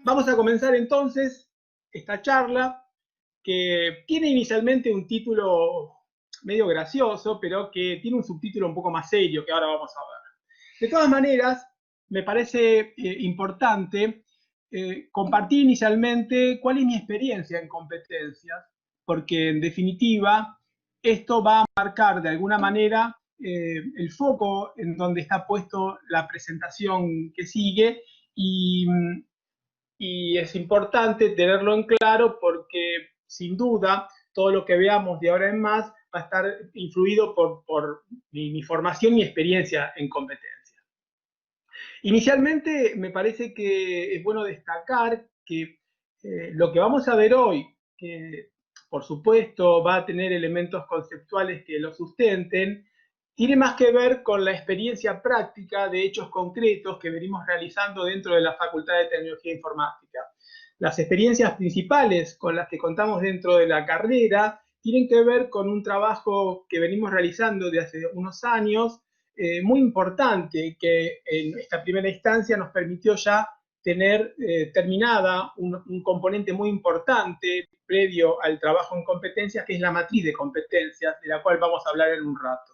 Vamos a comenzar entonces esta charla que tiene inicialmente un título medio gracioso, pero que tiene un subtítulo un poco más serio que ahora vamos a ver. De todas maneras, me parece importante compartir inicialmente cuál es mi experiencia en competencias, porque en definitiva esto va a marcar de alguna manera el foco en donde está puesto la presentación que sigue y es importante tenerlo en claro porque sin duda todo lo que veamos de ahora en más va a estar influido por mi formación y experiencia en competencia. Inicialmente me parece que es bueno destacar que lo que vamos a ver hoy, que por supuesto va a tener elementos conceptuales que lo sustenten, tiene más que ver con la experiencia práctica de hechos concretos que venimos realizando dentro de la Facultad de Tecnología Informática. Las experiencias principales con las que contamos dentro de la carrera tienen que ver con un trabajo que venimos realizando de hace unos años, muy importante, que en esta primera instancia nos permitió ya tener terminada un componente muy importante previo al trabajo en competencias, que es la matriz de competencias, de la cual vamos a hablar en un rato.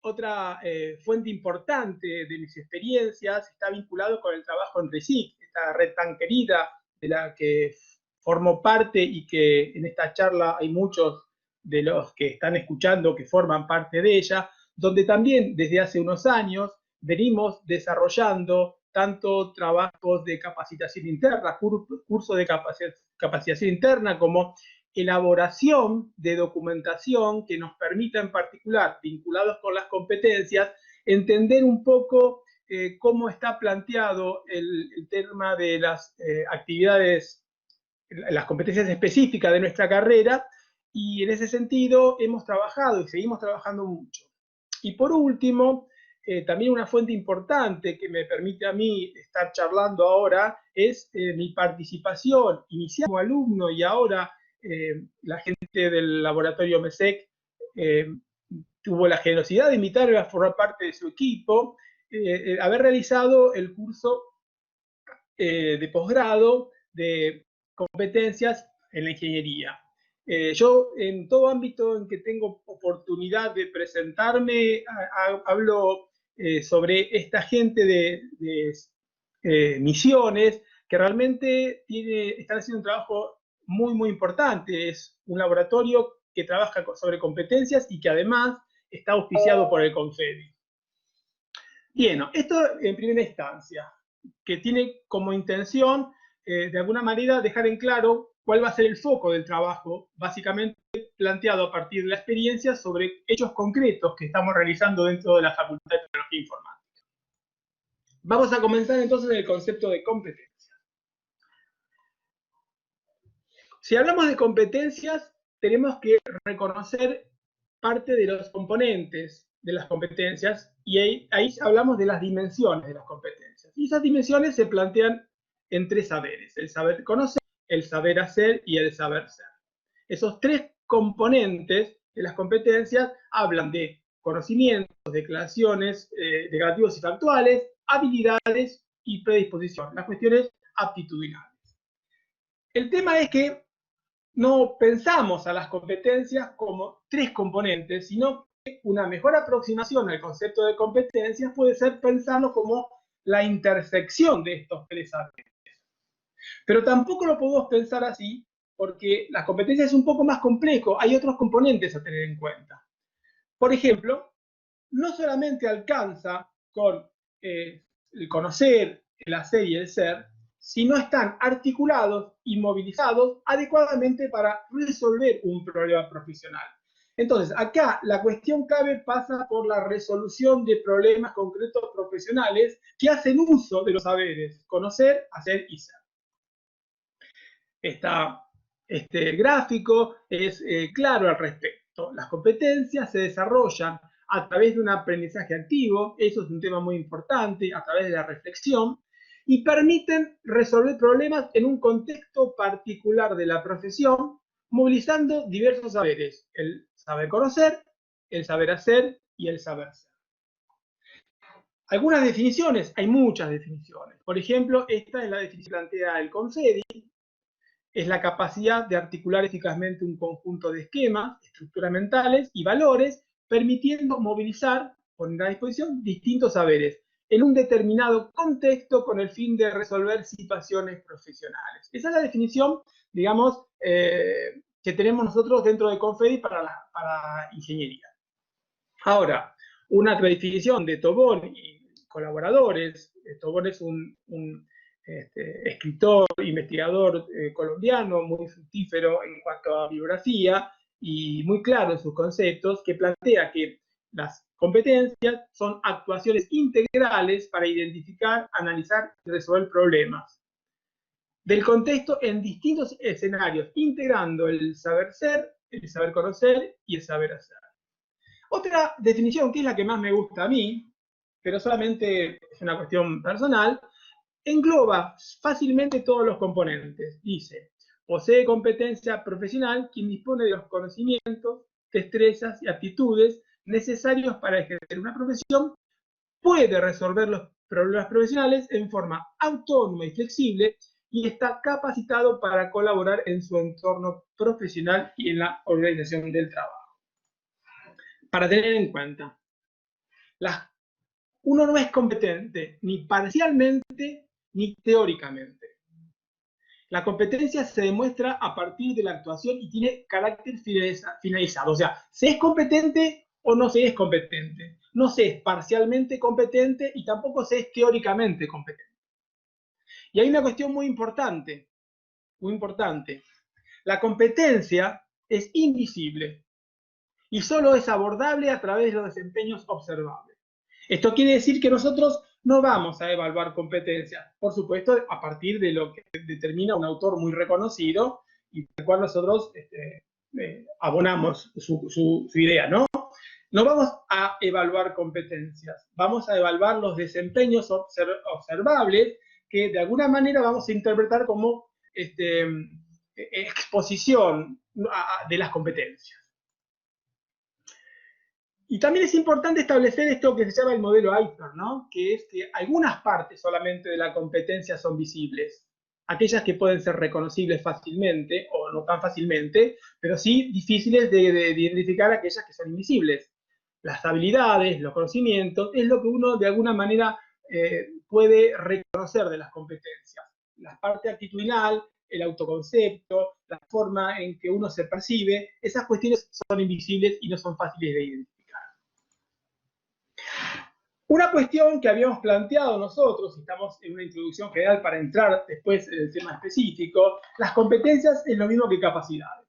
Otra fuente importante de mis experiencias está vinculado con el trabajo en RESIC, esta red tan querida de la que formo parte y que en esta charla hay muchos de los que están escuchando que forman parte de ella, donde también desde hace unos años venimos desarrollando tanto trabajos de capacitación interna, cursos de capacitación interna, como elaboración de documentación que nos permita en particular, vinculados con las competencias, entender un poco cómo está planteado el tema de las actividades, las competencias específicas de nuestra carrera, y en ese sentido hemos trabajado y seguimos trabajando mucho. Y por último, también una fuente importante que me permite a mí estar charlando ahora es mi participación inicial como alumno y ahora la gente del laboratorio MESEC tuvo la generosidad de invitarme a formar parte de su equipo, haber realizado el curso de posgrado de competencias en la ingeniería. Yo en todo ámbito en que tengo oportunidad de presentarme, hablo sobre esta gente de Misiones, que realmente están haciendo un trabajo muy importante. Es un laboratorio que trabaja sobre competencias y que además está auspiciado por el CONFEDI. Bien, esto en primera instancia, que tiene como intención, de alguna manera, dejar en claro cuál va a ser el foco del trabajo, básicamente planteado a partir de la experiencia sobre hechos concretos que estamos realizando dentro de la Facultad de Tecnología Informática. Vamos a comenzar entonces el concepto de competencia. Si hablamos de competencias, tenemos que reconocer parte de los componentes de las competencias y ahí hablamos de las dimensiones de las competencias. Y esas dimensiones se plantean en tres saberes: el saber conocer, el saber hacer y el saber ser. Esos tres componentes de las competencias hablan de conocimientos, declaraciones, declarativos y factuales, habilidades y predisposición, las cuestiones aptitudinales. El tema es que no pensamos a las competencias como tres componentes, sino que una mejor aproximación al concepto de competencias puede ser pensarlo como la intersección de estos tres saberes. Pero tampoco lo podemos pensar así, porque las competencias es un poco más complejo, hay otros componentes a tener en cuenta. Por ejemplo, no solamente alcanza con el conocer, el hacer y el ser, sino están articulados y movilizados adecuadamente para resolver un problema profesional. Entonces, acá la cuestión clave pasa por la resolución de problemas concretos profesionales que hacen uso de los saberes conocer, hacer y ser. Este gráfico es claro al respecto. Las competencias se desarrollan a través de un aprendizaje activo, eso es un tema muy importante, a través de la reflexión, y permiten resolver problemas en un contexto particular de la profesión, movilizando diversos saberes: el saber conocer, el saber hacer y el saber ser. Algunas definiciones, hay muchas definiciones. Por ejemplo, esta es la definición que plantea el CONFEDI, es la capacidad de articular eficazmente un conjunto de esquemas, estructuras mentales y valores, permitiendo movilizar, poner a disposición, distintos saberes en un determinado contexto con el fin de resolver situaciones profesionales. Esa es la definición, digamos, que tenemos nosotros dentro de Confedi para ingeniería. Ahora, una definición de Tobón y colaboradores, Tobón es un escritor, investigador colombiano, muy fructífero en cuanto a bibliografía y muy claro en sus conceptos, que plantea que las competencias son actuaciones integrales para identificar, analizar y resolver problemas del contexto en distintos escenarios, integrando el saber ser, el saber conocer y el saber hacer. Otra definición, que es la que más me gusta a mí, pero solamente es una cuestión personal, engloba fácilmente todos los componentes. Dice, posee competencia profesional quien dispone de los conocimientos, destrezas y aptitudes necesarios para ejercer una profesión, puede resolver los problemas profesionales en forma autónoma y flexible y está capacitado para colaborar en su entorno profesional y en la organización del trabajo. Para tener en cuenta, uno no es competente ni parcialmente ni teóricamente. La competencia se demuestra a partir de la actuación y tiene carácter finalizado. O sea, se es competente o no se es competente. No se es parcialmente competente y tampoco se es teóricamente competente. Y hay una cuestión muy importante, muy importante. La competencia es invisible y solo es abordable a través de los desempeños observables. Esto quiere decir que nosotros no vamos a evaluar competencias, por supuesto, a partir de lo que determina un autor muy reconocido y del cual nosotros abonamos su idea, ¿no? No vamos a evaluar competencias, vamos a evaluar los desempeños observables que de alguna manera vamos a interpretar como exposición de las competencias. Y también es importante establecer esto que se llama el modelo Eichner, ¿no? Que es que algunas partes solamente de la competencia son visibles. Aquellas que pueden ser reconocibles fácilmente, o no tan fácilmente, pero sí difíciles de identificar aquellas que son invisibles. Las habilidades, los conocimientos, es lo que uno de alguna manera puede reconocer de las competencias. La parte actitudinal, el autoconcepto, la forma en que uno se percibe, esas cuestiones son invisibles y no son fáciles de identificar. Una cuestión que habíamos planteado nosotros, y estamos en una introducción general para entrar después en el tema específico, las competencias es lo mismo que capacidades.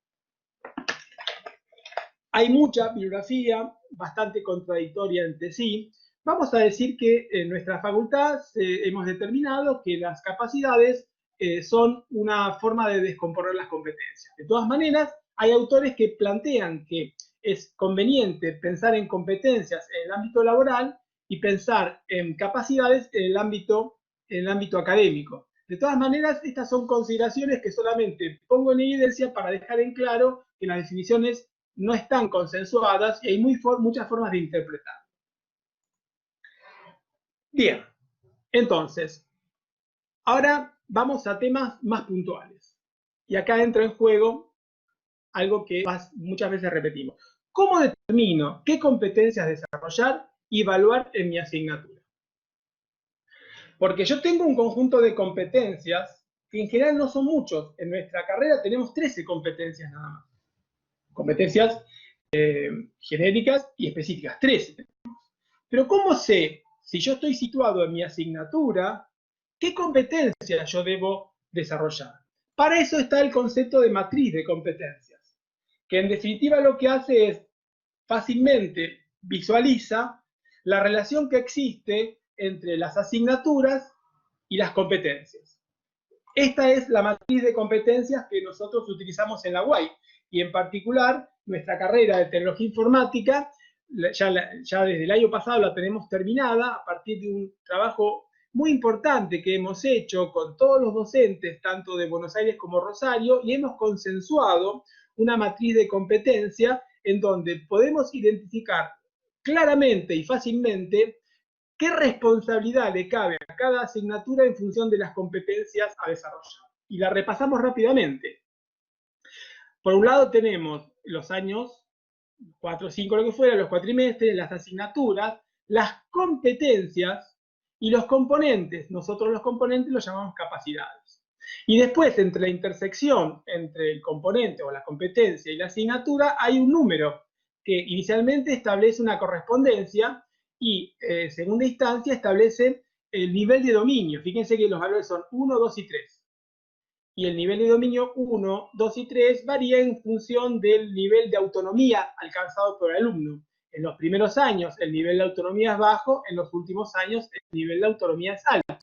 Hay mucha bibliografía, bastante contradictoria entre sí. Vamos a decir que en nuestra facultad hemos determinado que las capacidades son una forma de descomponer las competencias. De todas maneras, hay autores que plantean que es conveniente pensar en competencias en el ámbito laboral y pensar en capacidades en el ámbito académico. De todas maneras, estas son consideraciones que solamente pongo en evidencia para dejar en claro que las definiciones no están consensuadas y hay muchas formas de interpretar. Bien, entonces, ahora vamos a temas más puntuales. Y acá entra en juego algo que muchas veces repetimos. ¿Cómo determino qué competencias desarrollar y evaluar en mi asignatura? Porque yo tengo un conjunto de competencias que en general no son muchos. En nuestra carrera tenemos 13 competencias nada más. Competencias genéricas y específicas, 13. Pero ¿cómo sé, si yo estoy situado en mi asignatura, qué competencias yo debo desarrollar? Para eso está el concepto de matriz de competencias, que en definitiva lo que hace es fácilmente visualiza la relación que existe entre las asignaturas y las competencias. Esta es la matriz de competencias que nosotros utilizamos en la UAI y en particular nuestra carrera de tecnología informática ya desde el año pasado la tenemos terminada a partir de un trabajo muy importante que hemos hecho con todos los docentes, tanto de Buenos Aires como Rosario, y hemos consensuado una matriz de competencia en donde podemos identificar claramente y fácilmente qué responsabilidad le cabe a cada asignatura en función de las competencias a desarrollar. Y la repasamos rápidamente. Por un lado tenemos los años 4 o 5, lo que fuera, los cuatrimestres, las asignaturas, las competencias y los componentes. Nosotros los componentes los llamamos capacidades. Y después, entre la intersección entre el componente o la competencia y la asignatura, hay un número que inicialmente establece una correspondencia y, en segunda instancia, establece el nivel de dominio. Fíjense que los valores son 1, 2 y 3. Y el nivel de dominio 1, 2 y 3 varía en función del nivel de autonomía alcanzado por el alumno. En los primeros años el nivel de autonomía es bajo, en los últimos años el nivel de autonomía es alto.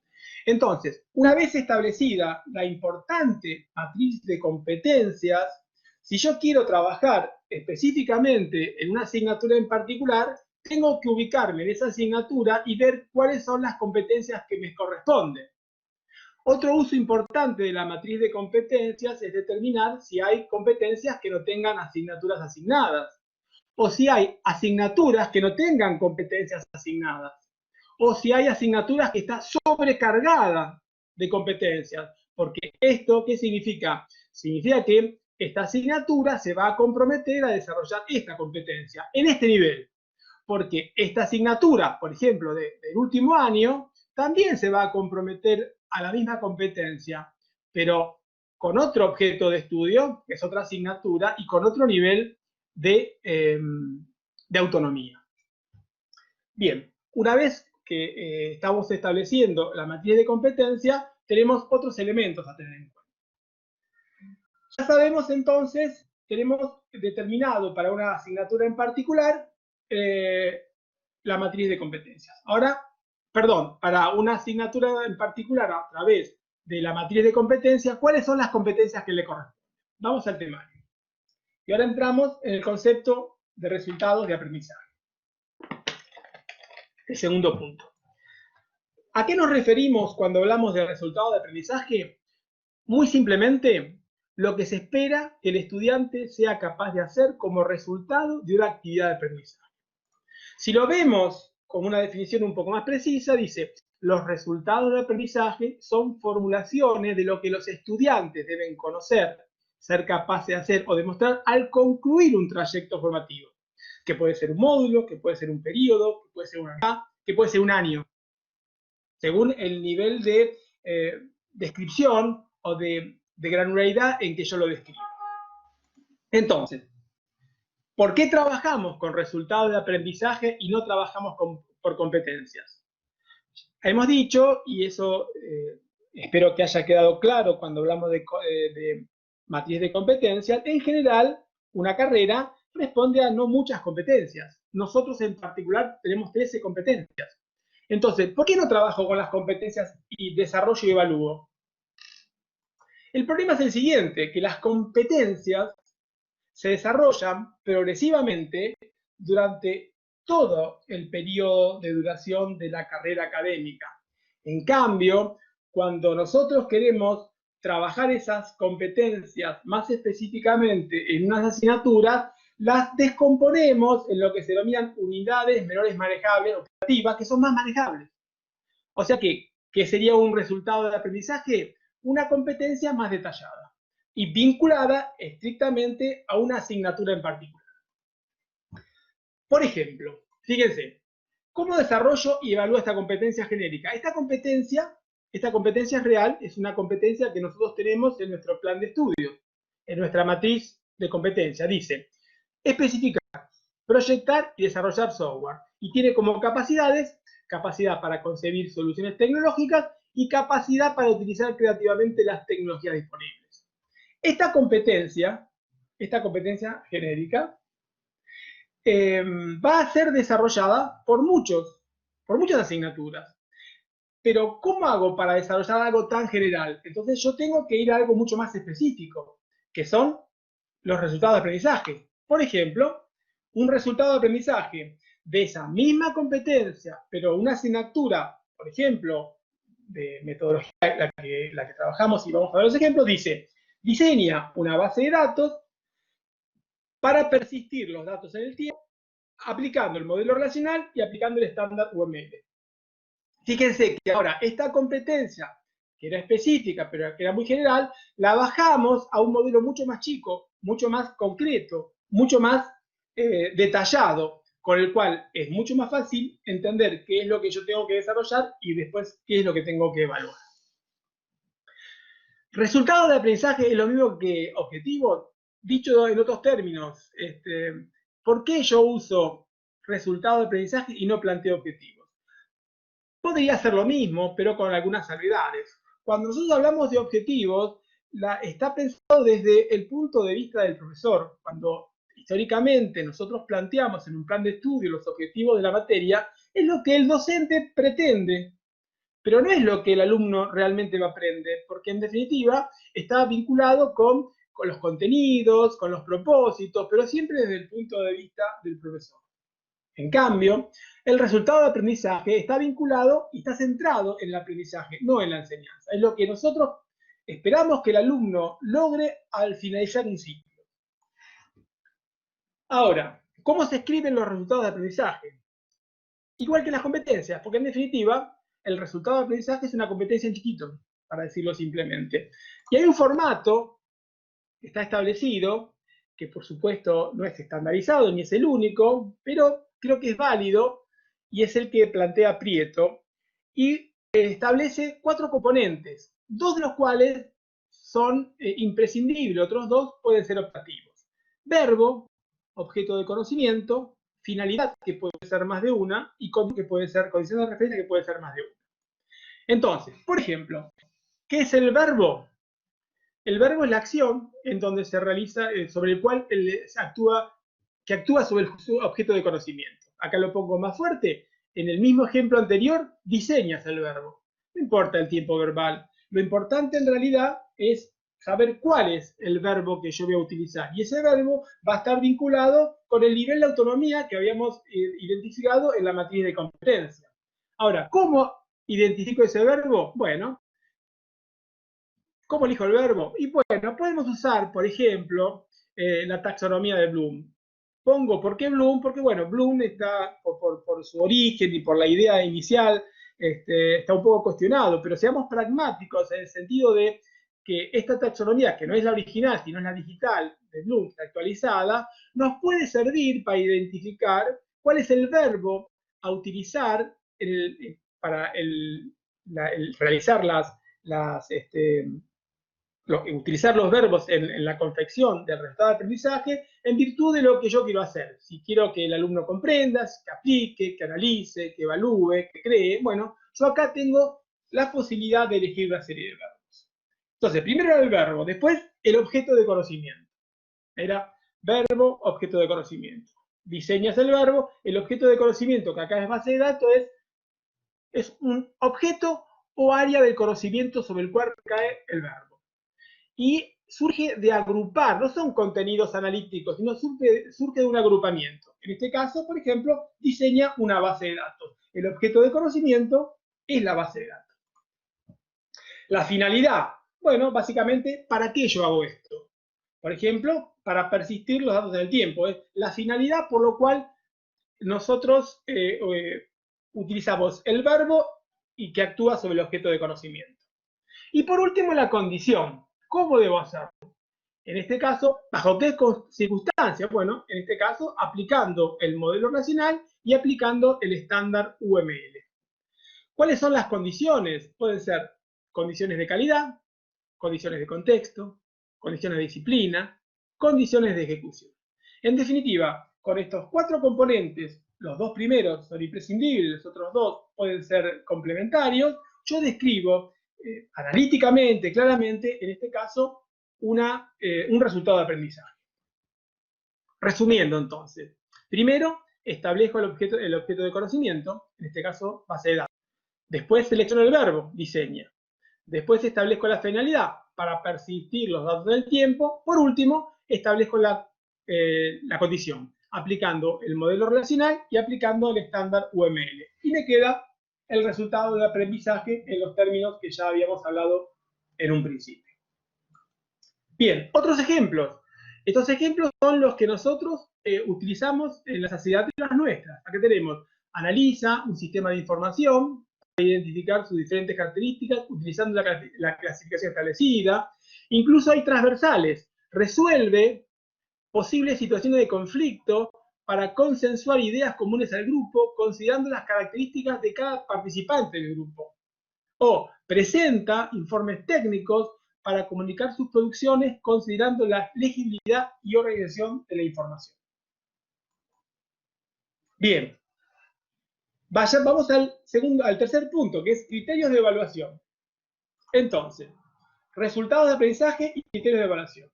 Entonces, una vez establecida la importante matriz de competencias, si yo quiero trabajar específicamente en una asignatura en particular, tengo que ubicarme en esa asignatura y ver cuáles son las competencias que me corresponden. Otro uso importante de la matriz de competencias es determinar si hay competencias que no tengan asignaturas asignadas, o si hay asignaturas que no tengan competencias asignadas, o si hay asignaturas que están sobrecargadas de competencias. Porque esto, ¿qué significa? Significa que esta asignatura se va a comprometer a desarrollar esta competencia en este nivel. Porque esta asignatura, por ejemplo, del último año, también se va a comprometer a la misma competencia, pero con otro objeto de estudio, que es otra asignatura, y con otro nivel de autonomía. Bien, una vez que estamos estableciendo la matriz de competencia, tenemos otros elementos a tener en cuenta. Ya sabemos entonces, tenemos determinado para una asignatura en particular la matriz de competencias. Ahora, perdón, para una asignatura en particular a través de la matriz de competencias, ¿cuáles son las competencias que le corresponden? Vamos al temario. Y ahora entramos en el concepto de resultados de aprendizaje. El segundo punto. ¿A qué nos referimos cuando hablamos de resultados de aprendizaje? Muy simplemente, lo que se espera que el estudiante sea capaz de hacer como resultado de una actividad de aprendizaje. Si lo vemos con una definición un poco más precisa, dice, los resultados de aprendizaje son formulaciones de lo que los estudiantes deben conocer, ser capaces de hacer o demostrar al concluir un trayecto formativo, que puede ser un módulo, que puede ser un periodo, que puede ser una unidad, que puede ser un año, según el nivel de descripción o de granularidad en que yo lo describo. Entonces, ¿por qué trabajamos con resultados de aprendizaje y no trabajamos por competencias? Hemos dicho, y eso espero que haya quedado claro cuando hablamos de matriz de competencias, en general, una carrera responde a no muchas competencias. Nosotros en particular tenemos 13 competencias. Entonces, ¿por qué no trabajo con las competencias y desarrollo y evalúo? El problema es el siguiente, que las competencias se desarrollan progresivamente durante todo el periodo de duración de la carrera académica. En cambio, cuando nosotros queremos trabajar esas competencias más específicamente en unas asignaturas, las descomponemos en lo que se denominan unidades menores manejables, operativas, que son más manejables. O sea que, ¿qué sería un resultado de aprendizaje? Una competencia más detallada y vinculada estrictamente a una asignatura en particular. Por ejemplo, fíjense, ¿cómo desarrollo y evalúo esta competencia genérica? Esta competencia es real, es una competencia que nosotros tenemos en nuestro plan de estudio, en nuestra matriz de competencia. Dice, especificar, proyectar y desarrollar software. Y tiene como capacidades, capacidad para concebir soluciones tecnológicas y capacidad para utilizar creativamente las tecnologías disponibles. Esta competencia genérica, va a ser desarrollada por muchas asignaturas. Pero, ¿cómo hago para desarrollar algo tan general? Entonces yo tengo que ir a algo mucho más específico, que son los resultados de aprendizaje. Por ejemplo, un resultado de aprendizaje de esa misma competencia, pero una asignatura, por ejemplo, de metodología, la que trabajamos y vamos a ver los ejemplos, dice, diseña una base de datos para persistir los datos en el tiempo, aplicando el modelo relacional y aplicando el estándar UML. Fíjense que ahora esta competencia, que era específica, pero que era muy general, la bajamos a un modelo mucho más chico, mucho más concreto, mucho más detallado, con el cual es mucho más fácil entender qué es lo que yo tengo que desarrollar y después qué es lo que tengo que evaluar. Resultado de aprendizaje es lo mismo que objetivo, dicho en otros términos. ¿Por qué yo uso resultado de aprendizaje y no planteo objetivos? Podría ser lo mismo, pero con algunas salvedades. Cuando nosotros hablamos de objetivos, está pensado desde el punto de vista del profesor. Cuando históricamente nosotros planteamos en un plan de estudio los objetivos de la materia, es lo que el docente pretende, pero no es lo que el alumno realmente va a aprender, porque en definitiva está vinculado con los contenidos, con los propósitos, pero siempre desde el punto de vista del profesor. En cambio, el resultado de aprendizaje está vinculado y está centrado en el aprendizaje, no en la enseñanza. Es lo que nosotros esperamos que el alumno logre al finalizar un ciclo. Ahora, ¿cómo se escriben los resultados de aprendizaje? Igual que las competencias, porque en definitiva, el resultado de aprendizaje es una competencia en chiquito, para decirlo simplemente. Y hay un formato que está establecido, que por supuesto no es estandarizado ni es el único, pero creo que es válido y es el que plantea Prieto y establece 4 componentes, 2 de los cuales son imprescindibles, otros 2 pueden ser optativos. Verbo, objeto de conocimiento, finalidad, que puede ser más de una, y que puede ser condición de referencia, que puede ser más de una. Entonces, por ejemplo, ¿qué es el verbo? El verbo es la acción en donde se realiza, sobre el cual que actúa sobre el objeto de conocimiento. Acá lo pongo más fuerte. En el mismo ejemplo anterior, diseñas el verbo. No importa el tiempo verbal. Lo importante en realidad es saber cuál es el verbo que yo voy a utilizar. Y ese verbo va a estar vinculado con el nivel de autonomía que habíamos identificado en la matriz de competencia. Ahora, ¿cómo identifico ese verbo? Bueno, ¿cómo elijo el verbo? Y bueno, podemos usar, por ejemplo, la taxonomía de Bloom. Pongo, ¿por qué Bloom? Porque, bueno, Bloom está, por su origen y por la idea inicial, está un poco cuestionado, pero seamos pragmáticos en el sentido de que esta taxonomía, que no es la original, sino es la digital de Bloom, está actualizada, nos puede servir para identificar cuál es el verbo a utilizar para realizar utilizar los verbos en la confección del resultado de aprendizaje en virtud de lo que yo quiero hacer. Si quiero que el alumno comprenda, que aplique, que analice, que evalúe, que cree, bueno, yo acá tengo la posibilidad de elegir una serie de verbos. Entonces, primero era el verbo, después el objeto de conocimiento. Era verbo, objeto de conocimiento. Diseñas el verbo, el objeto de conocimiento, que acá es base de datos, es un objeto o área del conocimiento sobre el cual cae el verbo. Y surge de agrupar, no son contenidos analíticos, sino surge de un agrupamiento. En este caso, por ejemplo, diseña una base de datos. El objeto de conocimiento es la base de datos. La finalidad, bueno, básicamente, ¿para qué yo hago esto? Por ejemplo, para persistir los datos en el tiempo. Es la finalidad por lo cual nosotros utilizamos el verbo y que actúa sobre el objeto de conocimiento. Y por último, la condición. ¿Cómo debo hacerlo? En este caso, ¿bajo qué circunstancias? Bueno, en este caso, aplicando el modelo relacional y aplicando el estándar UML. ¿Cuáles son las condiciones? Pueden ser condiciones de calidad, condiciones de contexto, condiciones de disciplina, condiciones de ejecución. En definitiva, con estos 4 componentes, los 2 primeros son imprescindibles, los otros 2 pueden ser complementarios, yo describo analíticamente, claramente, en este caso, un resultado de aprendizaje. Resumiendo entonces, primero establezco el objeto de conocimiento, en este caso base de datos. Después selecciono el verbo, diseña. Después establezco la finalidad para persistir los datos del tiempo. Por último, establezco la condición, aplicando el modelo relacional y aplicando el estándar UML. Y me queda el resultado del aprendizaje en los términos que ya habíamos hablado en un principio. Bien, otros ejemplos. Estos ejemplos son los que nosotros utilizamos en las asignaturas nuestras. Aquí tenemos, analiza un sistema de información, identificar sus diferentes características utilizando la clasificación establecida. Incluso hay transversales. Resuelve posibles situaciones de conflicto para consensuar ideas comunes al grupo, considerando las características de cada participante del grupo. O presenta informes técnicos para comunicar sus producciones, considerando la legibilidad y organización de la información. Bien, vamos al tercer punto, que es criterios de evaluación. Entonces, resultados de aprendizaje y criterios de evaluación.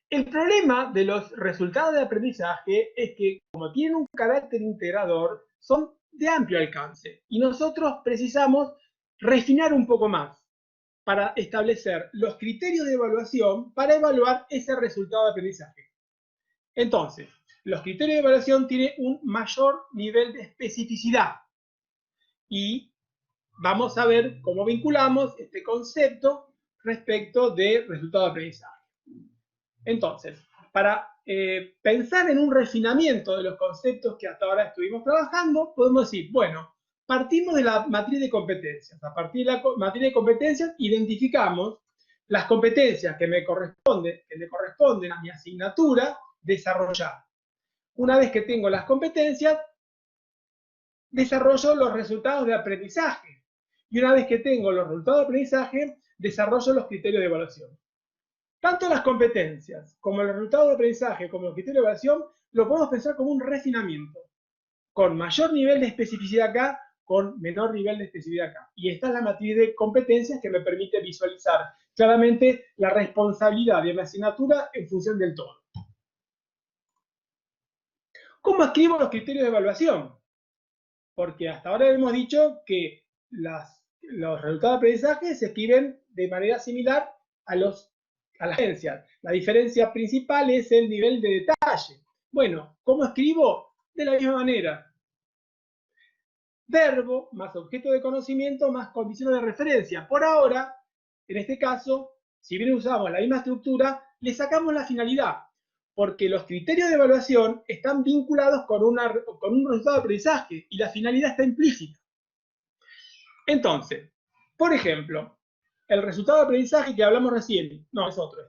El problema de los resultados de aprendizaje es que, como tienen un carácter integrador, son de amplio alcance y nosotros precisamos refinar un poco más para establecer los criterios de evaluación para evaluar ese resultado de aprendizaje. Entonces, los criterios de evaluación tienen un mayor nivel de especificidad y vamos a ver cómo vinculamos este concepto respecto de resultado de aprendizaje. Entonces, para pensar en un refinamiento de los conceptos que hasta ahora estuvimos trabajando, podemos decir, bueno, partimos de la matriz de competencias. A partir de la matriz de competencias identificamos las competencias que le corresponden a mi asignatura desarrollar. Una vez que tengo las competencias, desarrollo los resultados de aprendizaje. Y una vez que tengo los resultados de aprendizaje, desarrollo los criterios de evaluación. Tanto las competencias como el resultado de aprendizaje como los criterios de evaluación lo podemos pensar como un refinamiento, con mayor nivel de especificidad acá, con menor nivel de especificidad acá. Y esta es la matriz de competencias que me permite visualizar claramente la responsabilidad de mi asignatura en función del todo. ¿Cómo escribo los criterios de evaluación? Porque hasta ahora hemos dicho que los resultados de aprendizaje se escriben de manera similar a las agencias. La diferencia principal es el nivel de detalle. Bueno, ¿cómo escribo? De la misma manera. Verbo más objeto de conocimiento más condiciones de referencia. Por ahora, en este caso, si bien usamos la misma estructura, le sacamos la finalidad, porque los criterios de evaluación están vinculados con un resultado de aprendizaje y la finalidad está implícita. Entonces, por ejemplo, el resultado de aprendizaje que hablamos recién, no, es otro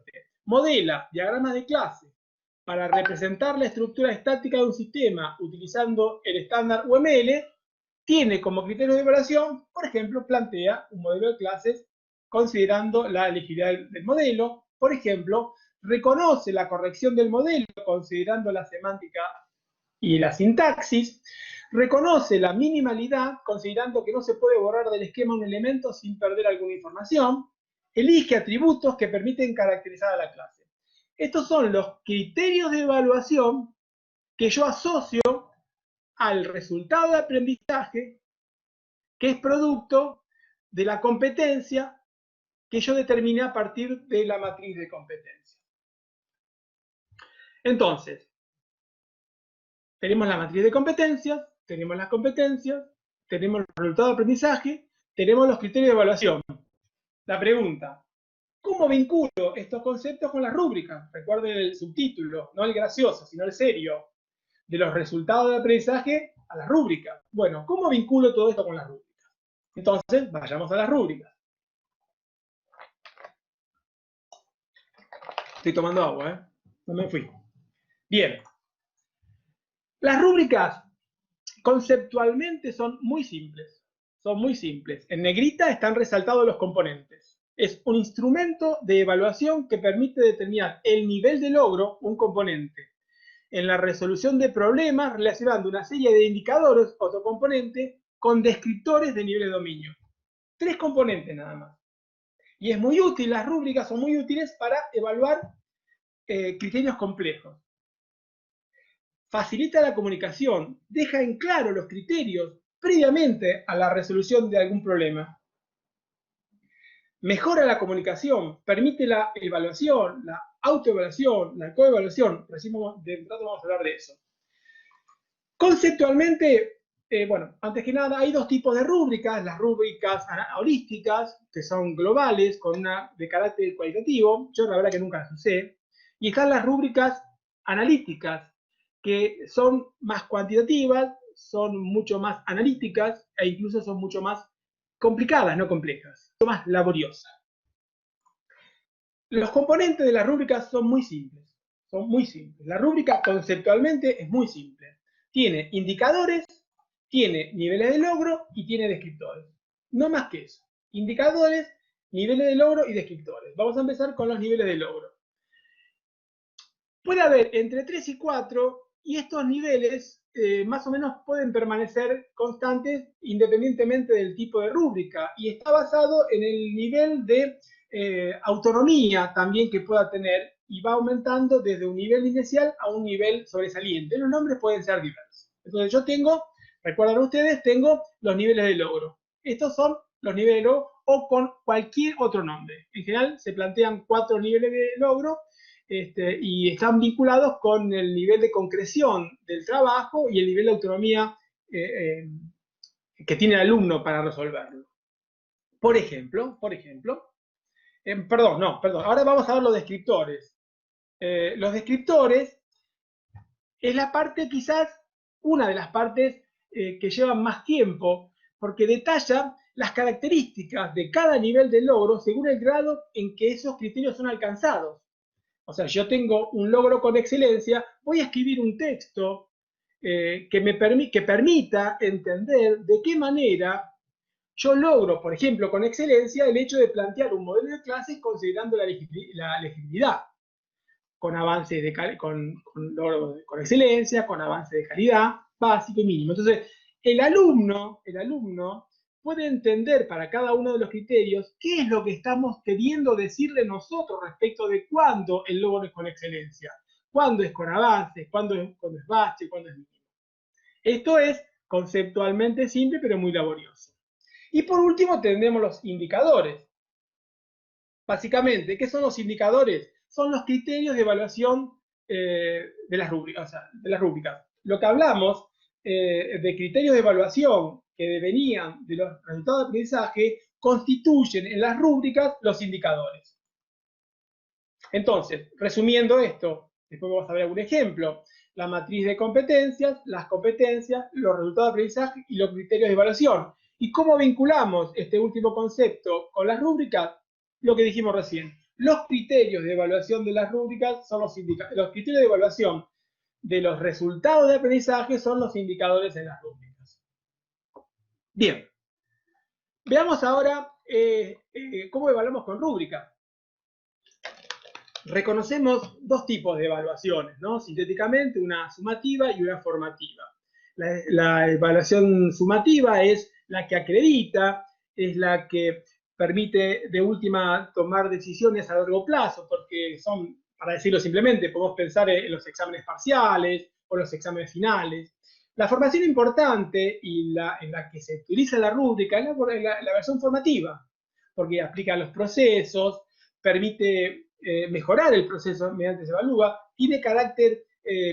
modela diagramas de clase para representar la estructura estática de un sistema utilizando el estándar UML, tiene como criterio de evaluación, por ejemplo, plantea un modelo de clases considerando la legibilidad del modelo, por ejemplo, reconoce la corrección del modelo considerando la semántica y la sintaxis, reconoce la minimalidad considerando que no se puede borrar del esquema un elemento sin perder alguna información, elige atributos que permiten caracterizar a la clase. Estos son los criterios de evaluación que yo asocio al resultado de aprendizaje que es producto de la competencia que yo determiné a partir de la matriz de competencia. Entonces, tenemos la matriz de competencias, tenemos las competencias, tenemos el resultado de aprendizaje, tenemos los criterios de evaluación. La pregunta, ¿cómo vinculo estos conceptos con las rúbricas? Recuerden el subtítulo, no el gracioso, sino el serio, de los resultados de aprendizaje a las rúbricas. Bueno, ¿cómo vinculo todo esto con las rúbricas? Entonces, vayamos a las rúbricas. Estoy tomando agua, ¿eh? No me fui. Bien. Las rúbricas conceptualmente son muy simples. Son muy simples. En negrita están resaltados los componentes. Es un instrumento de evaluación que permite determinar el nivel de logro, un componente, en la resolución de problemas relacionando una serie de indicadores, otro componente, con descriptores de nivel de dominio. 3 componentes nada más. Y es muy útil, las rúbricas son muy útiles para evaluar criterios complejos. Facilita la comunicación, deja en claro los criterios previamente a la resolución de algún problema. Mejora la comunicación, permite la evaluación, la autoevaluación, la coevaluación. Recién de entrada vamos a hablar de eso. Conceptualmente, bueno, antes que nada, hay 2 tipos de rúbricas. Las rúbricas holísticas, que son globales, con una de carácter cualitativo. Yo la verdad que nunca las usé. Y están las rúbricas analíticas, que son más cuantitativas, son mucho más analíticas e incluso son mucho más complicadas, no complejas, mucho más laboriosas. Los componentes de las rúbricas son muy simples. Son muy simples. La rúbrica conceptualmente es muy simple. Tiene indicadores, tiene niveles de logro y tiene descriptores. No más que eso. Indicadores, niveles de logro y descriptores. Vamos a empezar con los niveles de logro. Puede haber entre 3 y 4 y estos niveles más o menos pueden permanecer constantes independientemente del tipo de rúbrica y está basado en el nivel de autonomía también que pueda tener y va aumentando desde un nivel inicial a un nivel sobresaliente. Los nombres pueden ser diversos. Entonces yo tengo, recuerdan ustedes, tengo los niveles de logro. Estos son los niveles de logro o con cualquier otro nombre. En general se plantean 4 niveles de logro y están vinculados con el nivel de concreción del trabajo y el nivel de autonomía que tiene el alumno para resolverlo. Por ejemplo, perdón, ahora vamos a ver los descriptores. Los descriptores es la parte quizás, una de las partes que llevan más tiempo, porque detalla las características de cada nivel de logro según el grado en que esos criterios son alcanzados. O sea, yo tengo un logro con excelencia, voy a escribir un texto que permita entender de qué manera yo logro, por ejemplo, con excelencia, el hecho de plantear un modelo de clases considerando la legibilidad, con avances con excelencia, con avances de calidad, básico y mínimo. Entonces, el alumno puede entender para cada uno de los criterios qué es lo que estamos queriendo decirle nosotros respecto de cuándo el logro es con excelencia, cuándo es con avances, cuándo es bache, cuándo es mínimo. Esto es conceptualmente simple, pero muy laborioso. Y por último tenemos los indicadores. Básicamente, ¿qué son los indicadores? Son los criterios de evaluación de las rúbricas. Lo que hablamos de criterios de evaluación que venían de los resultados de aprendizaje constituyen en las rúbricas los indicadores. Entonces, resumiendo esto, después vamos a ver algún ejemplo. La matriz de competencias, las competencias, los resultados de aprendizaje y los criterios de evaluación. ¿Y cómo vinculamos este último concepto con las rúbricas? Lo que dijimos recién. Los criterios de evaluación de las rúbricas son los criterios de evaluación de los resultados de aprendizaje son los indicadores en las rúbricas. Bien. Veamos ahora cómo evaluamos con rúbrica. Reconocemos dos tipos de evaluaciones, ¿no? Sintéticamente, una sumativa y una formativa. La evaluación sumativa es la que acredita, es la que permite de última tomar decisiones a largo plazo, porque son, para decirlo simplemente, podemos pensar en los exámenes parciales o los exámenes finales. La formación importante y en la que se utiliza la rúbrica es la versión formativa, porque aplica los procesos, permite mejorar el proceso mediante se evalúa, tiene carácter,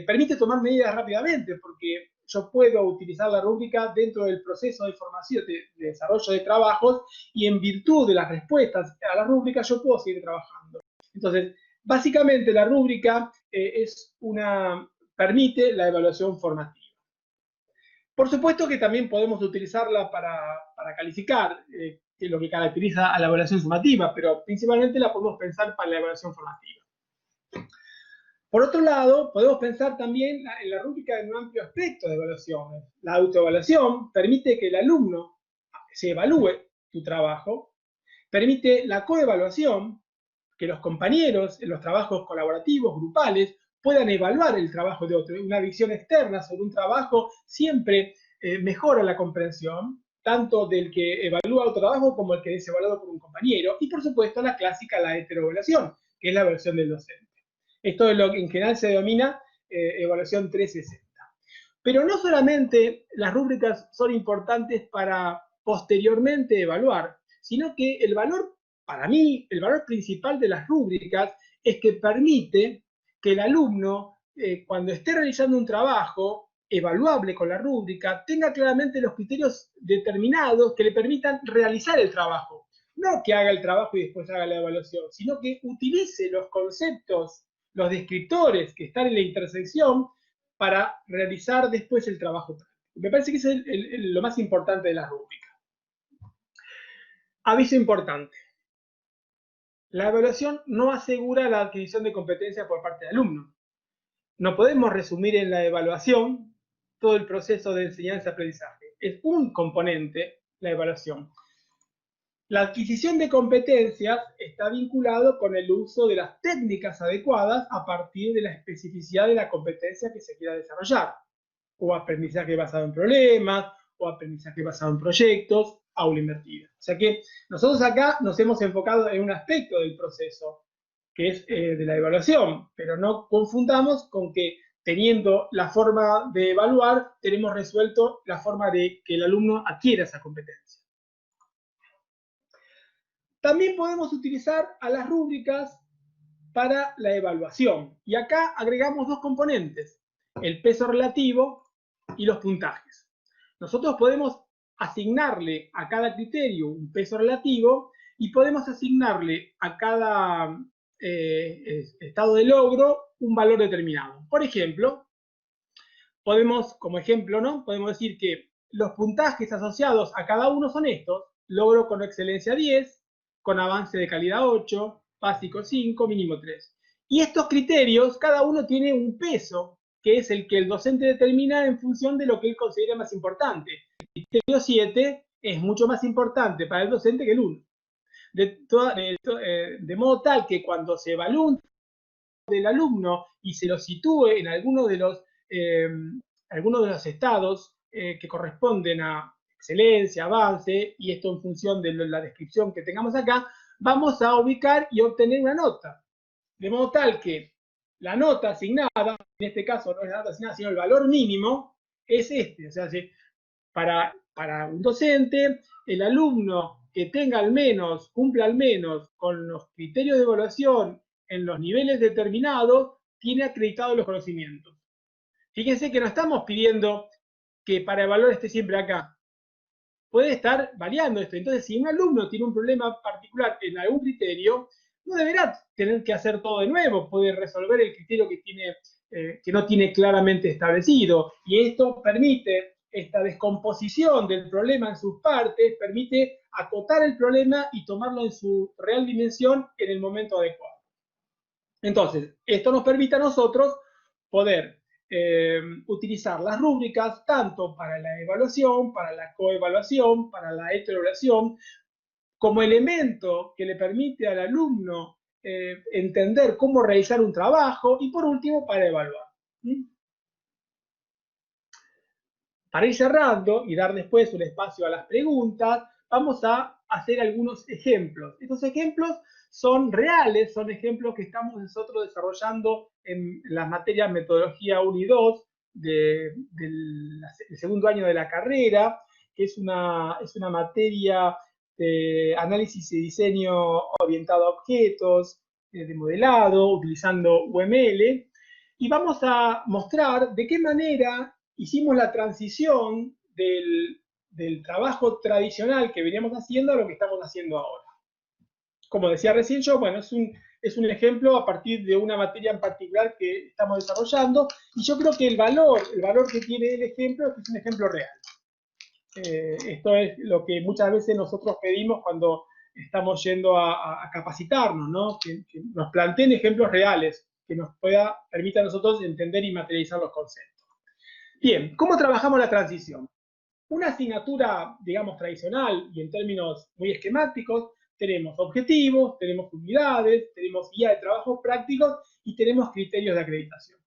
permite tomar medidas rápidamente, porque yo puedo utilizar la rúbrica dentro del proceso de formación, de desarrollo de trabajos, y en virtud de las respuestas a la rúbrica yo puedo seguir trabajando. Entonces, básicamente la rúbrica permite la evaluación formativa. Por supuesto que también podemos utilizarla para calificar, que es lo que caracteriza a la evaluación sumativa, pero principalmente la podemos pensar para la evaluación formativa. Por otro lado, podemos pensar también en la rúbrica de un amplio aspecto de evaluaciones. La autoevaluación permite que el alumno se evalúe su trabajo, permite la coevaluación, que los compañeros en los trabajos colaborativos, grupales, puedan evaluar el trabajo de otro. Una visión externa sobre un trabajo siempre mejora la comprensión, tanto del que evalúa otro trabajo como el que es evaluado por un compañero. Y por supuesto la clásica, la heteroevaluación, que es la versión del docente. Esto es lo que en general se denomina evaluación 360. Pero no solamente las rúbricas son importantes para posteriormente evaluar, sino que el valor, para mí, el valor principal de las rúbricas es que permite que el alumno, cuando esté realizando un trabajo evaluable con la rúbrica, tenga claramente los criterios determinados que le permitan realizar el trabajo. No que haga el trabajo y después haga la evaluación, sino que utilice los conceptos, los descriptores que están en la intersección para realizar después el trabajo práctico. Me parece que es lo más importante de la rúbrica. Aviso importante. La evaluación no asegura la adquisición de competencias por parte del alumno. No podemos resumir en la evaluación todo el proceso de enseñanza-aprendizaje. Es un componente la evaluación. La adquisición de competencias está vinculado con el uso de las técnicas adecuadas a partir de la especificidad de la competencia que se quiera desarrollar. O aprendizaje basado en problemas, o aprendizaje basado en proyectos, aula invertida. O sea que nosotros acá nos hemos enfocado en un aspecto del proceso, que es de la evaluación, pero no confundamos con que teniendo la forma de evaluar, tenemos resuelto la forma de que el alumno adquiera esa competencia. También podemos utilizar a las rúbricas para la evaluación. Y acá agregamos dos componentes, el peso relativo y los puntajes. Nosotros podemos asignarle a cada criterio un peso relativo y podemos asignarle a cada estado de logro un valor determinado. Por ejemplo, como ejemplo, ¿no? Podemos decir que los puntajes asociados a cada uno son estos: logro con excelencia 10, con avance de calidad 8, básico 5, mínimo 3. Y estos criterios, cada uno tiene un peso, que es el que el docente determina en función de lo que él considera más importante. El criterio 7 es mucho más importante para el docente que el 1. De modo tal que cuando se evalúa del alumno y se lo sitúe en alguno de los estados que corresponden a excelencia, avance, y esto en función de la descripción que tengamos acá, vamos a ubicar y obtener una nota. De modo tal que la nota asignada, en este caso no es la nota asignada, sino el valor mínimo, es este. O sea, para un docente, el alumno que tenga al menos, cumpla al menos con los criterios de evaluación en los niveles determinados, tiene acreditados los conocimientos. Fíjense que no estamos pidiendo que para evaluar esté siempre acá. Puede estar variando esto. Entonces, si un alumno tiene un problema particular en algún criterio, no deberá tener que hacer todo de nuevo. Puede resolver el criterio que no tiene claramente establecido. Y esto permite, esta descomposición del problema en sus partes, permite acotar el problema y tomarlo en su real dimensión en el momento adecuado. Entonces, esto nos permite a nosotros poder utilizar las rúbricas tanto para la evaluación, para la coevaluación, para la heteroevaluación, como elemento que le permite al alumno entender cómo realizar un trabajo y, por último, para evaluar. Para ir cerrando y dar después un espacio a las preguntas, vamos a hacer algunos ejemplos. Estos ejemplos son reales, son ejemplos que estamos nosotros desarrollando en las materias metodología 1 y 2 del segundo año de la carrera, que es una materia de análisis y diseño orientado a objetos, de modelado, utilizando UML, y vamos a mostrar de qué manera hicimos la transición del trabajo tradicional que veníamos haciendo a lo que estamos haciendo ahora. Como decía recién yo, bueno, es un ejemplo a partir de una materia en particular que estamos desarrollando, y yo creo que el valor que tiene el ejemplo es que es un ejemplo real. Esto es lo que muchas veces nosotros pedimos cuando estamos yendo a capacitarnos, ¿no? Que nos planteen ejemplos reales que nos permita a nosotros entender y materializar los conceptos. Bien, ¿cómo trabajamos la transición? Una asignatura, digamos, tradicional y en términos muy esquemáticos, tenemos objetivos, tenemos unidades, tenemos guía de trabajo prácticos y tenemos criterios de acreditación.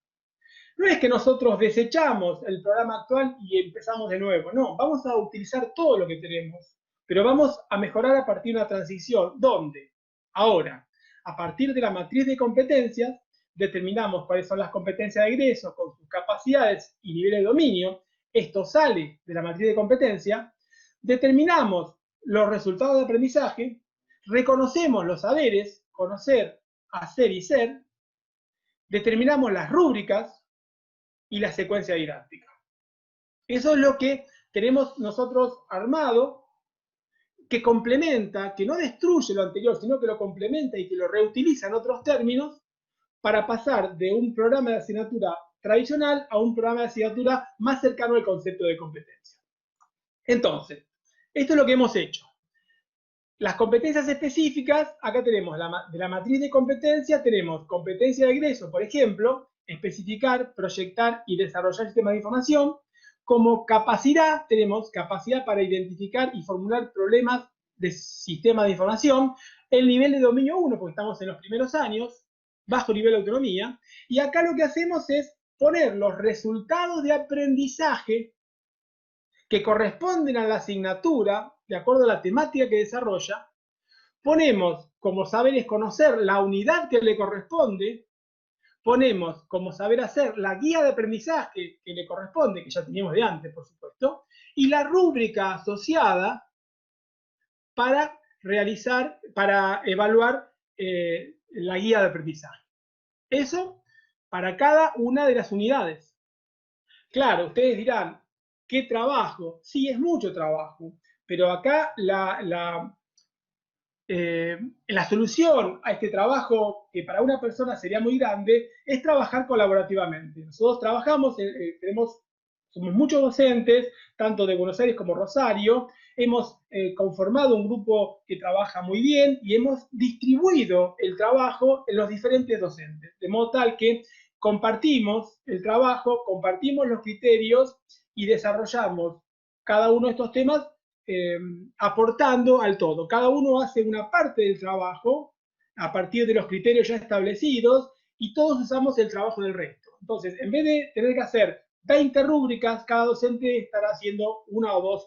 No es que nosotros desechamos el programa actual y empezamos de nuevo, no, vamos a utilizar todo lo que tenemos, pero vamos a mejorar a partir de una transición, donde ahora, a partir de la matriz de competencias, determinamos cuáles son las competencias de egreso con sus capacidades y niveles de dominio. Esto sale de la matriz de competencia. Determinamos los resultados de aprendizaje, reconocemos los saberes, conocer, hacer y ser, determinamos las rúbricas y la secuencia didáctica. Eso es lo que tenemos nosotros armado, que complementa, que no destruye lo anterior, sino que lo complementa y que lo reutiliza en otros términos, para pasar de un programa de asignatura tradicional a un programa de asignatura más cercano al concepto de competencia. Entonces, esto es lo que hemos hecho. Las competencias específicas, acá tenemos de la matriz de competencia, tenemos competencia de egreso, por ejemplo, especificar, proyectar y desarrollar sistemas de información. Como capacidad, tenemos capacidad para identificar y formular problemas de sistemas de información, el nivel de dominio 1, porque estamos en los primeros años, bajo nivel de autonomía, y acá lo que hacemos es poner los resultados de aprendizaje que corresponden a la asignatura, de acuerdo a la temática que desarrolla, ponemos como saberes conocer la unidad que le corresponde, ponemos como saber hacer la guía de aprendizaje que le corresponde, que ya teníamos de antes, por supuesto, y la rúbrica asociada para realizar, para evaluar la guía de aprendizaje. Eso para cada una de las unidades. Claro, ustedes dirán, ¿qué trabajo? Sí, es mucho trabajo, pero acá la solución a este trabajo, que para una persona sería muy grande, es trabajar colaborativamente. Nosotros trabajamos, somos muchos docentes, tanto de Buenos Aires como Rosario, hemos conformado un grupo que trabaja muy bien y hemos distribuido el trabajo en los diferentes docentes, de modo tal que compartimos el trabajo, compartimos los criterios y desarrollamos cada uno de estos temas aportando al todo. Cada uno hace una parte del trabajo a partir de los criterios ya establecidos y todos usamos el trabajo del resto. Entonces, en vez de tener que hacer 20 rúbricas, cada docente estará haciendo una o dos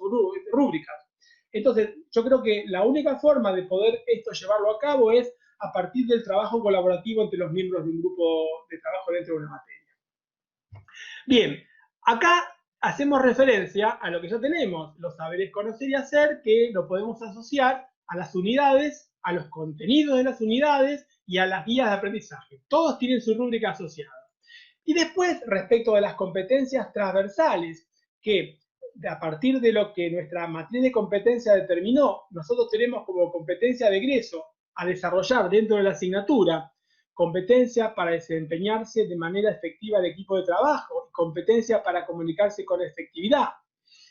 rúbricas. Entonces, yo creo que la única forma de poder esto llevarlo a cabo es a partir del trabajo colaborativo entre los miembros de un grupo de trabajo dentro de una materia. Bien, acá hacemos referencia a lo que ya tenemos, los saberes conocer y hacer, que lo podemos asociar a las unidades, a los contenidos de las unidades y a las guías de aprendizaje. Todos tienen su rúbrica asociada. Y después, respecto de las competencias transversales, que a partir de lo que nuestra matriz de competencia determinó, nosotros tenemos como competencia de egreso a desarrollar dentro de la asignatura competencia para desempeñarse de manera efectiva el equipo de trabajo, competencia para comunicarse con efectividad.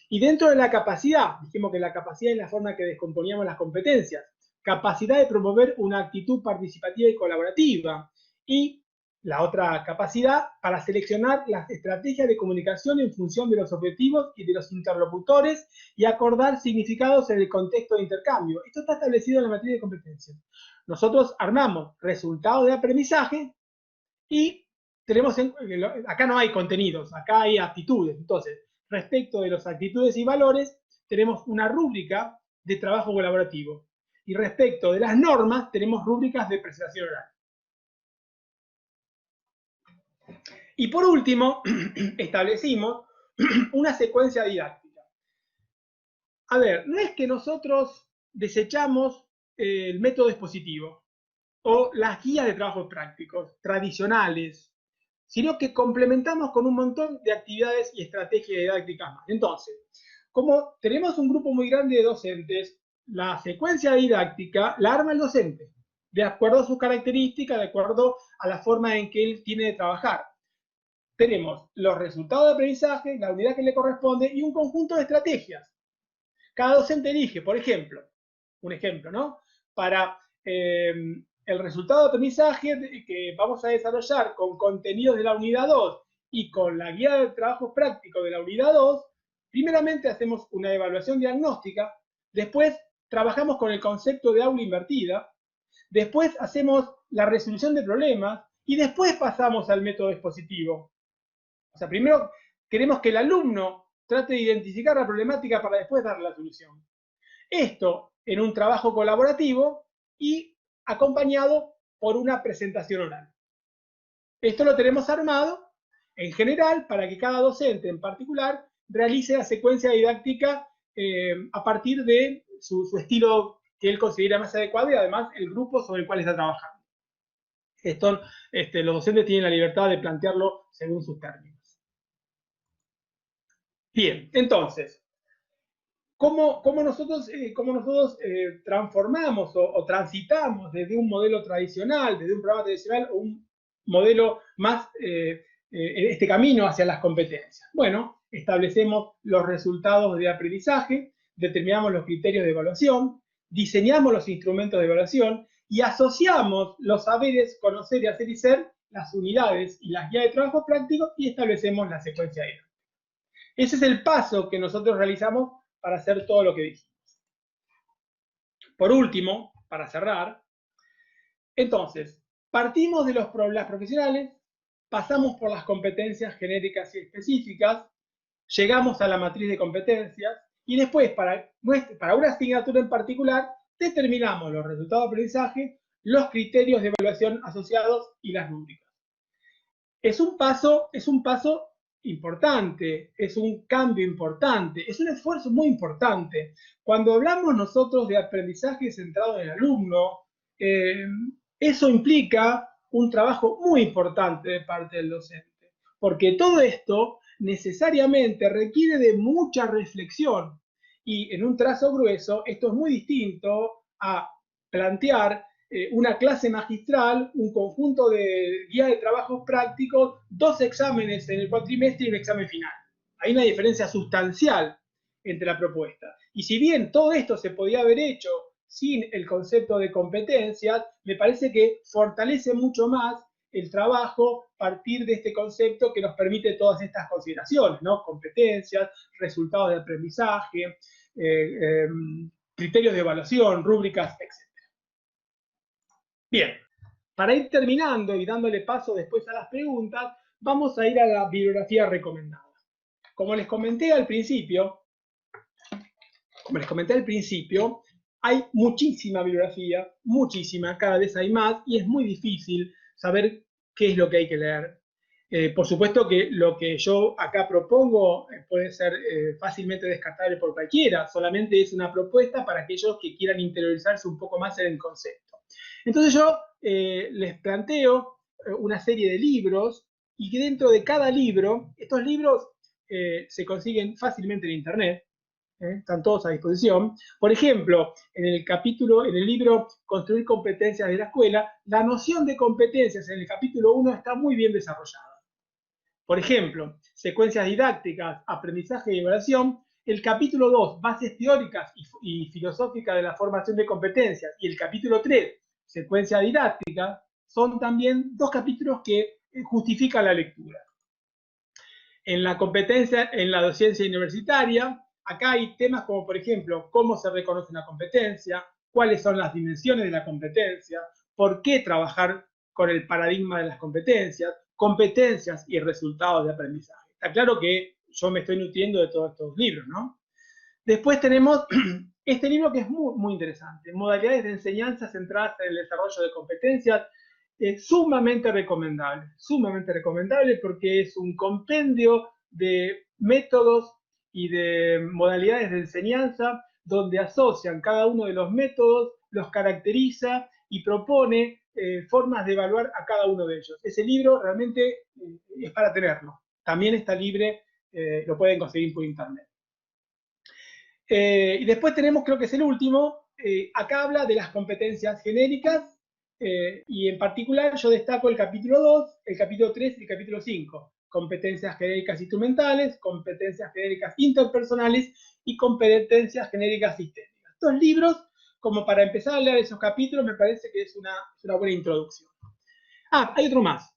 Y dentro de la capacidad, dijimos que la capacidad es la forma que descomponíamos las competencias, capacidad de promover una actitud participativa y colaborativa. Y la otra capacidad para seleccionar las estrategias de comunicación en función de los objetivos y de los interlocutores y acordar significados en el contexto de intercambio. Esto está establecido en la matriz de competencias. Nosotros armamos resultados de aprendizaje y tenemos, acá no hay contenidos, acá hay actitudes. Entonces, respecto de las actitudes y valores, tenemos una rúbrica de trabajo colaborativo. Y respecto de las normas, tenemos rúbricas de presentación oral. Y por último, establecimos una secuencia didáctica. A ver, no es que nosotros desechamos el método expositivo o las guías de trabajos prácticos tradicionales, sino que complementamos con un montón de actividades y estrategias didácticas más. Entonces, como tenemos un grupo muy grande de docentes, la secuencia didáctica la arma el docente, de acuerdo a sus características, de acuerdo a la forma en que él tiene de trabajar. Tenemos los resultados de aprendizaje, la unidad que le corresponde y un conjunto de estrategias. Cada docente elige, por ejemplo, un ejemplo, ¿no? Para el resultado de aprendizaje que vamos a desarrollar con contenidos de la unidad 2 y con la guía de trabajo práctico de la unidad 2, primeramente hacemos una evaluación diagnóstica, después trabajamos con el concepto de aula invertida, después hacemos la resolución de problemas y después pasamos al método expositivo. O sea, primero queremos que el alumno trate de identificar la problemática para después darle la solución. Esto en un trabajo colaborativo y acompañado por una presentación oral. Esto lo tenemos armado en general para que cada docente en particular realice la secuencia didáctica a partir de su estilo que él considera más adecuado y además el grupo sobre el cual está trabajando. Esto, los docentes tienen la libertad de plantearlo según sus términos. Bien, entonces, ¿cómo nosotros transformamos o transitamos desde un modelo tradicional, desde un programa tradicional, a un modelo más este camino hacia las competencias? Bueno, establecemos los resultados de aprendizaje, determinamos los criterios de evaluación, diseñamos los instrumentos de evaluación y asociamos los saberes conocer y hacer y ser, las unidades y las guías de trabajo práctico y establecemos la secuencia didáctica. Ese es el paso que nosotros realizamos para hacer todo lo que dijimos. Por último, para cerrar, entonces, partimos de las profesionales, pasamos por las competencias genéricas y específicas, llegamos a la matriz de competencias y después, para una asignatura en particular, determinamos los resultados de aprendizaje, los criterios de evaluación asociados y las rúbricas. Es un paso importante, es un cambio importante, es un esfuerzo muy importante. Cuando hablamos nosotros de aprendizaje centrado en el alumno, eso implica un trabajo muy importante de parte del docente, porque todo esto necesariamente requiere de mucha reflexión y en un trazo grueso esto es muy distinto a plantear una clase magistral, un conjunto de guías de trabajos prácticos, 2 exámenes en el cuatrimestre y un examen final. Hay una diferencia sustancial entre la propuesta. Y si bien todo esto se podía haber hecho sin el concepto de competencias, me parece que fortalece mucho más el trabajo a partir de este concepto que nos permite todas estas consideraciones, ¿no? Competencias, resultados de aprendizaje, criterios de evaluación, rúbricas, etc. Bien, para ir terminando y dándole paso después a las preguntas, vamos a ir a la bibliografía recomendada. Como les comenté al principio, hay muchísima bibliografía, muchísima, cada vez hay más, y es muy difícil saber qué es lo que hay que leer. Por supuesto que lo que yo acá propongo puede ser fácilmente descartable por cualquiera, solamente es una propuesta para aquellos que quieran interiorizarse un poco más en el concepto. Entonces yo les planteo una serie de libros y que dentro de cada libro, estos libros se consiguen fácilmente en internet, están todos a disposición. Por ejemplo, en el libro Construir competencias de la escuela, la noción de competencias en el capítulo 1 está muy bien desarrollada. Por ejemplo, secuencias didácticas, aprendizaje y evaluación, el capítulo 2, bases teóricas y filosóficas de la formación de competencias, y el capítulo 3, secuencia didáctica, son también 2 capítulos que justifican la lectura. En la competencia, en la docencia universitaria, acá hay temas como, por ejemplo, cómo se reconoce una competencia, cuáles son las dimensiones de la competencia, por qué trabajar con el paradigma de las competencias, competencias y resultados de aprendizaje. Está claro que yo me estoy nutriendo de todos estos libros, ¿no? Después tenemos este libro que es muy, muy interesante, Modalidades de enseñanza centradas en el desarrollo de competencias, es sumamente recomendable porque es un compendio de métodos y de modalidades de enseñanza donde asocian cada uno de los métodos, los caracteriza y propone formas de evaluar a cada uno de ellos. Ese libro realmente es para tenerlo. También está libre, lo pueden conseguir por internet. Y después tenemos, creo que es el último, acá habla de las competencias genéricas, y en particular yo destaco el capítulo 2, el capítulo 3 y el capítulo 5. Competencias genéricas instrumentales, competencias genéricas interpersonales y competencias genéricas sistémicas. Estos libros, como para empezar a leer esos capítulos, me parece que es una buena introducción. Ah, hay otro más.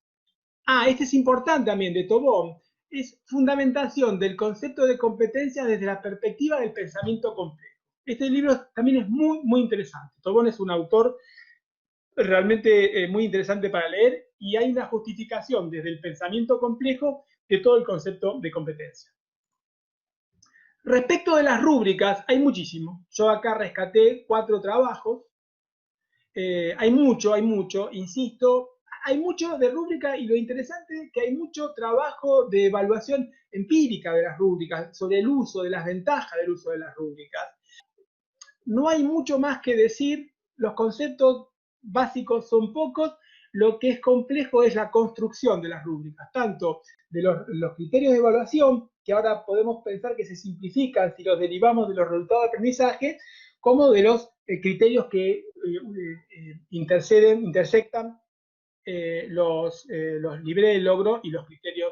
Ah, este es importante también, de Tobón. Es fundamentación del concepto de competencia desde la perspectiva del pensamiento complejo. Este libro también es muy, muy interesante. Tobón es un autor realmente muy interesante para leer y hay una justificación desde el pensamiento complejo de todo el concepto de competencia. Respecto de las rúbricas, hay muchísimo. Yo acá rescaté 4 trabajos. Hay mucho, insisto, hay mucho de rúbrica y lo interesante es que hay mucho trabajo de evaluación empírica de las rúbricas, sobre el uso, de las ventajas del uso de las rúbricas. No hay mucho más que decir, los conceptos básicos son pocos, lo que es complejo es la construcción de las rúbricas, tanto de los criterios de evaluación, que ahora podemos pensar que se simplifican si los derivamos de los resultados de aprendizaje, como de los criterios que intersectan los niveles de logro y los criterios